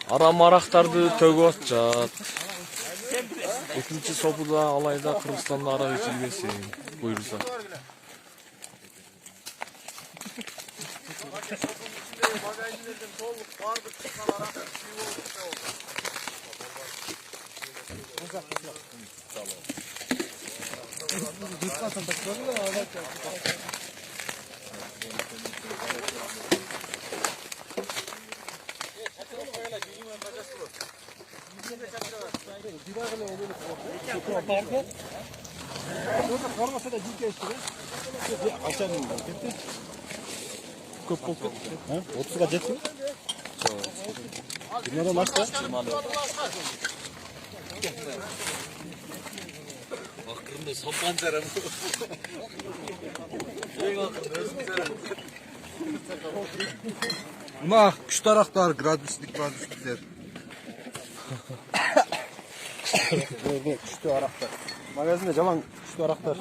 Aram araktарды төгүп атышат. Экинчи сопуда алайда Кыргызстанда арак ичилбесин буйруса. Көп болуп кетти. 30га жетти mi? Bunlardan başka? Акырында сапан жарам. Buna küçük araklar, graduslik. Evet, küçük araklar. Magazinde caman küçük araklar.